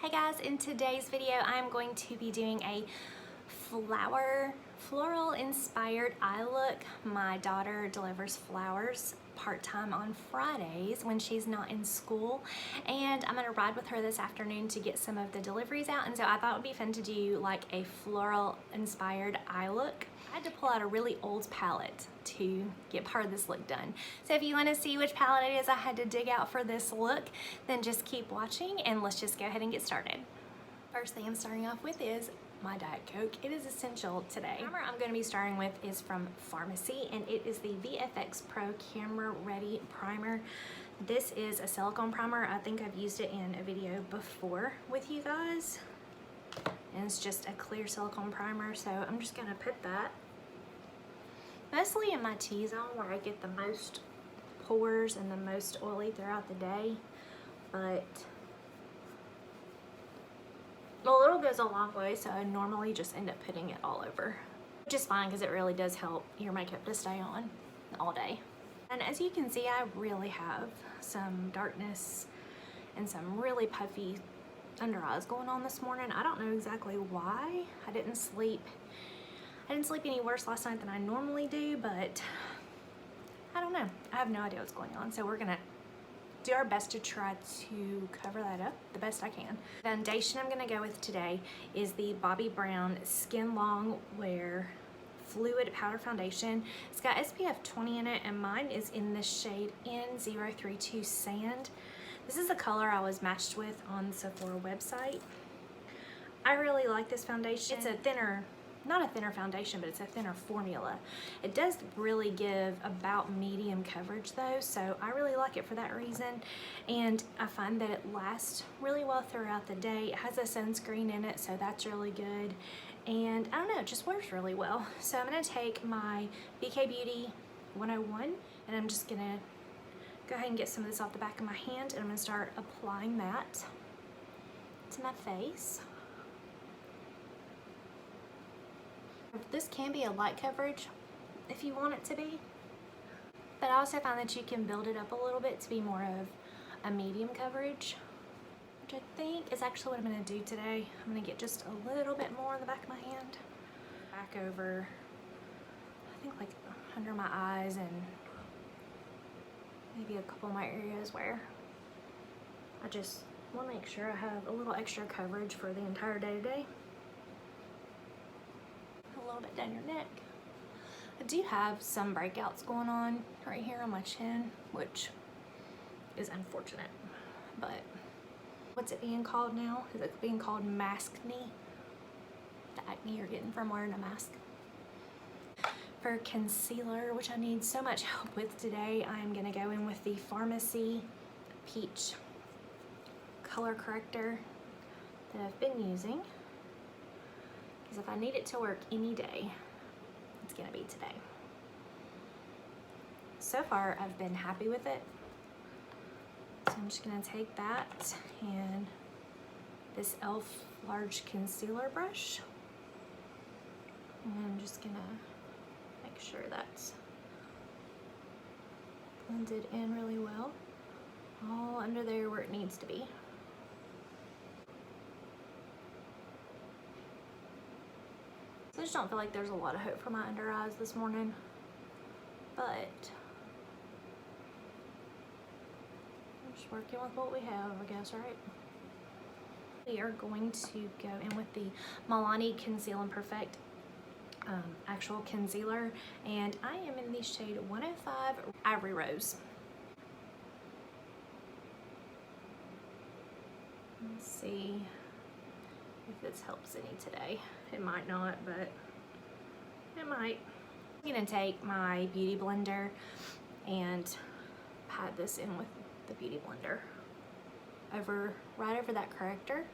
Hey guys, in today's video I'm going to be doing a floral inspired eye look. My daughter delivers flowers part-time on Fridays when she's not in school, and I'm gonna ride with her this afternoon to get some of the deliveries out, and so I thought it would be fun to do like a floral inspired eye look. I had to pull out a really old palette to get part of this look done. So if you want to see which palette it is I had to dig out for this look, then just keep watching and let's just go ahead and get started. First thing I'm starting off with is my Diet Coke. It is essential today. The primer I'm going to be starting with is from Farmasi, and it is the VFX Pro Camera Ready Primer. This is a silicone primer. I think I've used it in a video before with you guys. And it's just a clear silicone primer, so I'm just going to put that mostly in my T-zone where I get the most pores and the most oily throughout the day, but a little goes a long way, so I normally just end up putting it all over, which is fine because it really does help your makeup to stay on all day. And as you can see, I really have some darkness and some really puffy under eyes going on this morning. I don't know exactly why. I didn't sleep any worse last night than I normally do, but I don't know. I have no idea what's going on, so we're gonna do our best to try to cover that up the best I can. The foundation I'm gonna go with today is the Bobbi Brown Skin Long Wear Fluid Powder Foundation. It's got SPF 20 in it, and mine is in the shade N032 Sand. This is the color I was matched with on the Sephora website. I really like this foundation. It's a thinner, not a thinner foundation, but it's a thinner formula. It does really give about medium coverage though, so I really like it for that reason. And I find that it lasts really well throughout the day. It has a sunscreen in it, so that's really good. And I don't know, it just works really well. So I'm gonna take my BK Beauty 101, and I'm just gonna go ahead and get some of this off the back of my hand, and I'm gonna start applying that to my face. This can be a light coverage if you want it to be, but I also find that you can build it up a little bit to be more of a medium coverage, which I think is actually what I'm gonna do today. I'm gonna get just a little bit more on the back of my hand, back over, I think like under my eyes, and maybe a couple of my areas where I just want to make sure I have a little extra coverage for the entire day today. A little bit down your neck. I do have some breakouts going on right here on my chin, which is unfortunate, but what's it being called now? Is it being called maskne? The acne you're getting from wearing a mask. For concealer, which I need so much help with today, I'm gonna go in with the Farmasi Peach Color Corrector that I've been using, because if I need it to work any day, it's gonna be today. So far, I've been happy with it. So I'm just gonna take that and this e.l.f. large concealer brush, and I'm just gonna make sure that's blended in really well, all under there where it needs to be. So I just don't feel like there's a lot of hope for my under eyes this morning, but I'm just working with what we have, I guess, right? We are going to go in with the Milani Conceal and Perfect actual concealer, and I am in the shade 105 Ivory Rose. Let's see if this helps any today. It might not, but it might. I'm gonna take my beauty blender and pat this in with the beauty blender right over that corrector.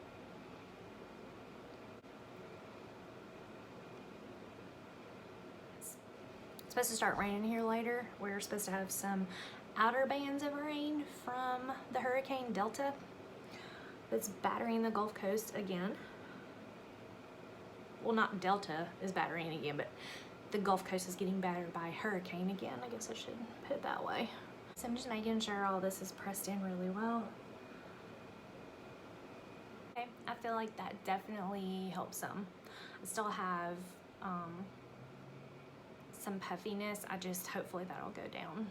It's supposed to start raining here later. We're supposed to have some outer bands of rain from the Hurricane Delta that's battering the Gulf Coast again. Well, not Delta is battering again, but the Gulf Coast is getting battered by a hurricane again. I guess I should put it that way. So I'm just making sure all this is pressed in really well. I feel like that definitely helps some. I still have some puffiness. Hopefully that'll go down.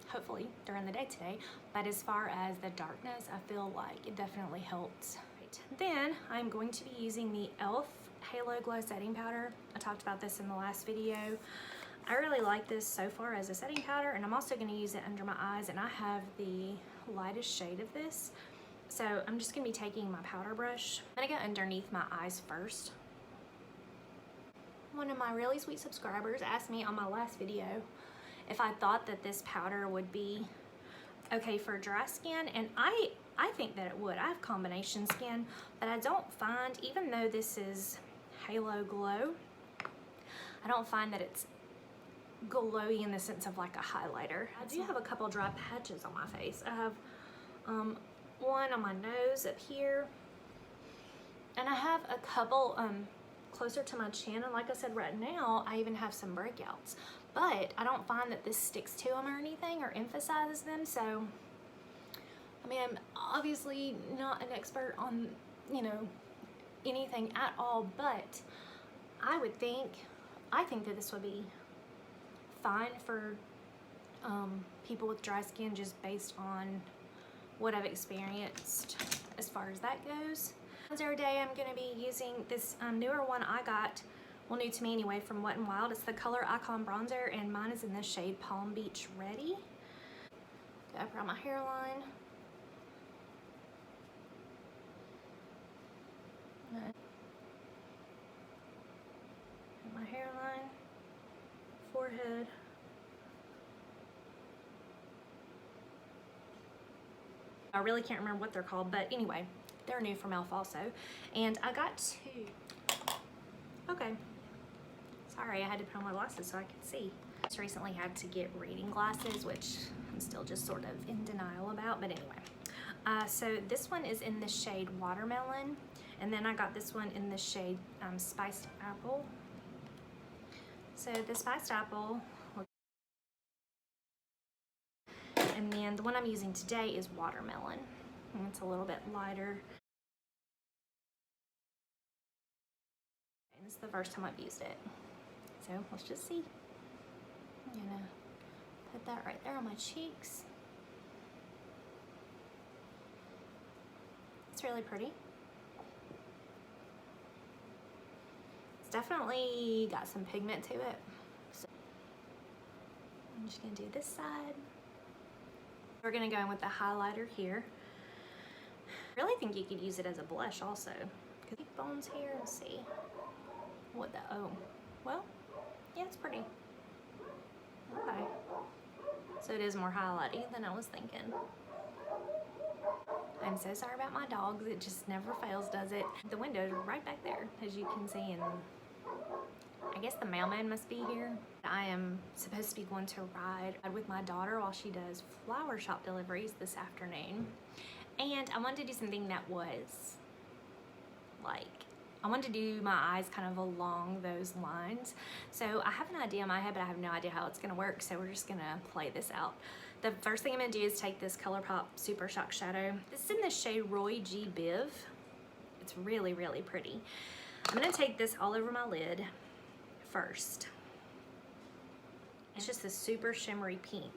Hopefully during the day today. But as far as the darkness, I feel like it definitely helped. Then I'm going to be using the e.l.f. Halo Glow Setting Powder. I talked about this in the last video. I really like this so far as a setting powder, and I'm also going to use it under my eyes, and I have the lightest shade of this. So I'm just going to be taking my powder brush. I'm going to go underneath my eyes first. One of my really sweet subscribers asked me on my last video if I thought that this powder would be okay for dry skin, and I think that it would. I have combination skin, but I don't find, even though this is Halo Glow, I don't find that it's glowy in the sense of like a highlighter. I do have a couple dry patches on my face. I have one on my nose up here, and I have a couple closer to my chin, and like I said, right now I even have some breakouts, but I don't find that this sticks to them or anything or emphasizes them. So I mean, I'm obviously not an expert on, you know, anything at all, but I think that this would be fine for people with dry skin, just based on what I've experienced as far as that goes. Every day I'm going to be using this newer one I got, well, new to me anyway, from Wet n Wild. It's the Color Icon Bronzer, and mine is in the shade Palm Beach Ready. Go up around my hairline. My hairline, forehead. I really can't remember what they're called, but anyway, they're new from e.l.f. also. And I got two. Okay. Sorry, I had to put on my glasses so I could see. I just recently had to get reading glasses, which I'm still just sort of in denial about, but anyway. So this one is in the shade Watermelon, and then I got this one in the shade Spiced Apple. So the Spiced Apple, and then the one I'm using today is Watermelon, and it's a little bit lighter. And this is the first time I've used it, so let's just see. I'm gonna put that right there on my cheeks. It's really pretty. Definitely got some pigment to it. So I'm just gonna do this side. We're gonna go in with the highlighter here. I really think you could use it as a blush also. Cheekbones here, let's see. What the, oh, well, yeah, it's pretty. Okay. So it is more highlighty than I was thinking. I'm so sorry about my dogs. It just never fails, does it? The window's right back there, as you can see, and I guess the mailman must be here. I am supposed to be going to ride with my daughter while she does flower shop deliveries this afternoon. And I wanted to do something that was like, I wanted to do my eyes kind of along those lines. So I have an idea in my head, but I have no idea how it's gonna work. So we're just gonna play this out. The first thing I'm gonna do is take this ColourPop Super Shock Shadow. This is in the shade Roy G. Biv. It's really, really pretty. I'm gonna take this all over my lid first. It's just this super shimmery pink.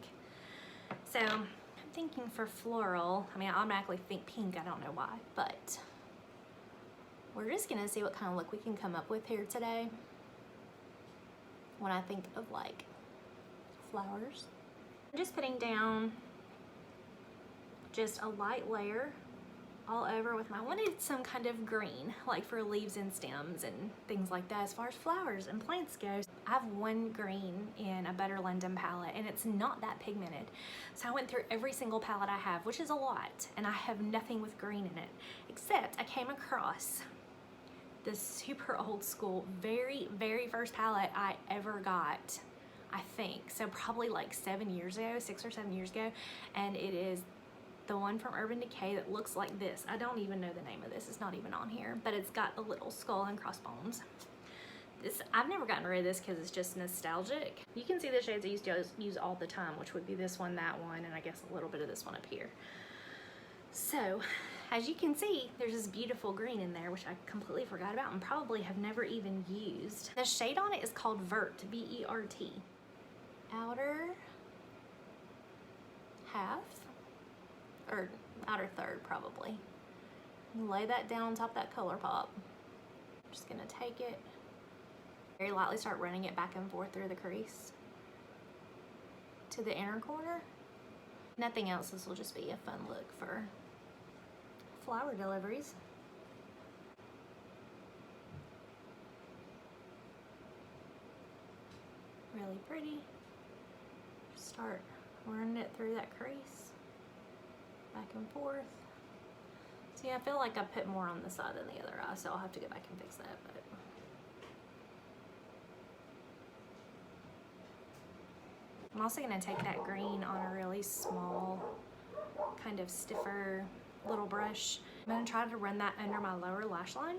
So I'm thinking for floral, I mean, I automatically think pink, I don't know why, but we're just gonna see what kind of look we can come up with here today when I think of like flowers. I'm just putting down just a light layer all over with my, I wanted some kind of green, like for leaves and stems and things like that. As far as flowers and plants go, I have one green in a Better London palette, and it's not that pigmented. So I went through every single palette I have, which is a lot, and I have nothing with green in it, except I came across the super old school, very, very first palette I ever got, I think. So probably like 7 years ago, 6 or 7 years ago, and it is the one from Urban Decay that looks like this. I don't even know the name of this, it's not even on here, but it's got the little skull and crossbones. This, I've never gotten rid of this because it's just nostalgic. You can see the shades I used to use all the time, which would be this one, that one, and I guess a little bit of this one up here. So as you can see, there's this beautiful green in there, which I completely forgot about and probably have never even used. The shade on it is called Vert, V-E-R-T. Outer half, or outer third probably. Lay that down on top of that ColourPop. I'm just gonna take it, very lightly start running it back and forth through the crease to the inner corner. Nothing else, this will just be a fun look for flower deliveries. Really pretty. Just start running it through that crease, back and forth. See, I feel like I put more on the side than the other eye, so I'll have to go back and fix that. But I'm also going to take that green on a really small, kind of stiffer little brush. I'm going to try to run that under my lower lash line.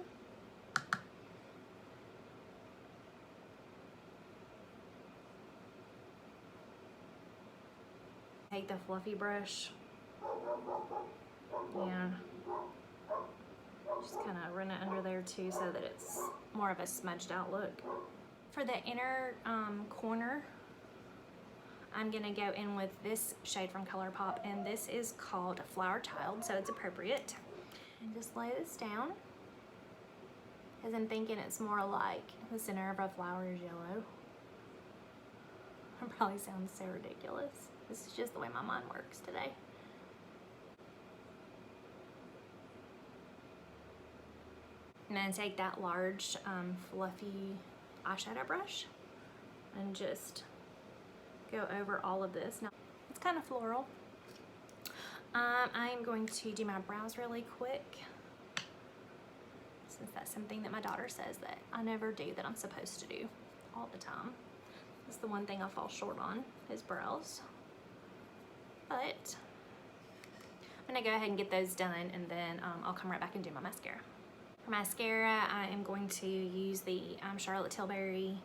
Take the fluffy brush and just kind of run it under there too, so that it's more of a smudged out look. For the inner corner, I'm gonna go in with this shade from ColourPop, and this is called Flower Child, so it's appropriate. And just lay this down, because I'm thinking it's more like the center of a flower is yellow. It probably sounds so ridiculous. This is just the way my mind works today. I'm gonna take that large fluffy eyeshadow brush and just go over all of this. Now, it's kind of floral. I am going to do my brows really quick, since that's something that my daughter says that I never do, that I'm supposed to do all the time. That's the one thing I fall short on, is brows. But I'm gonna go ahead and get those done, and then I'll come right back and do my mascara. For mascara, I am going to use the Charlotte Tilbury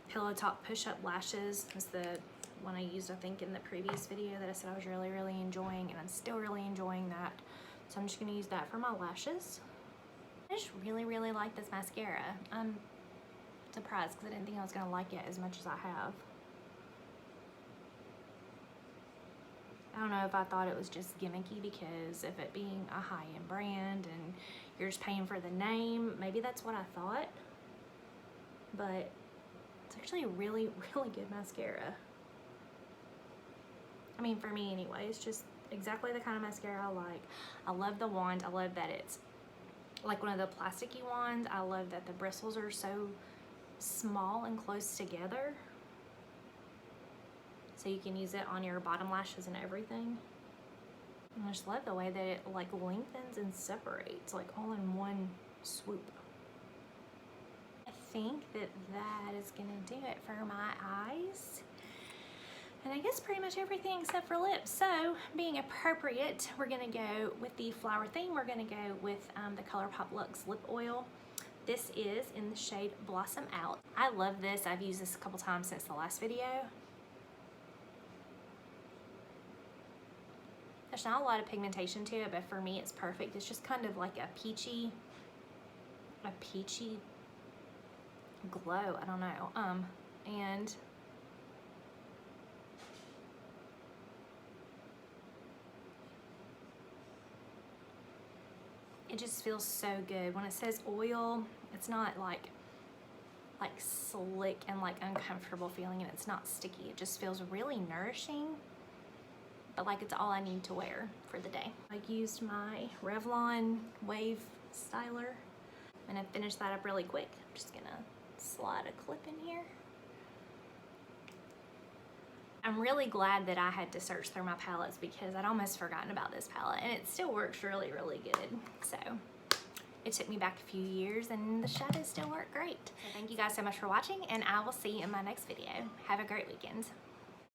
Pillow Top Push-Up Lashes. It was the one I used, I think, in the previous video that I said I was really, really enjoying, and I'm still really enjoying that. So I'm just gonna use that for my lashes. I just really, really like this mascara. I'm surprised because I didn't think I was gonna like it as much as I have. I don't know if I thought it was just gimmicky because of it being a high-end brand and you're just paying for the name. Maybe that's what I thought, but it's actually a really, really good mascara. I mean, for me anyway, it's just exactly the kind of mascara I like. I love the wand. I love that it's like one of the plasticky wands. I love that the bristles are so small and close together, so you can use it on your bottom lashes and everything. And I just love the way that it like lengthens and separates like all in one swoop. I think that that is gonna do it for my eyes. And I guess pretty much everything except for lips. So being appropriate, we're gonna go with the flower theme. We're gonna go with the ColourPop Luxe Lip Oil. This is in the shade Blossom Out. I love this. I've used this a couple times since the last video. There's not a lot of pigmentation to it, but for me it's perfect. It's just kind of like a peachy glow. I don't know. And it just feels so good. When it says oil, it's not like slick and like uncomfortable feeling, and it's not sticky. It just feels really nourishing, but like it's all I need to wear for the day. I used my Revlon Wave Styler. I'm gonna finish that up really quick. I'm just gonna slide a clip in here. I'm really glad that I had to search through my palettes because I'd almost forgotten about this palette, and it still works really, really good. So it took me back a few years and the shadows still work great. So thank you guys so much for watching, and I will see you in my next video. Have a great weekend.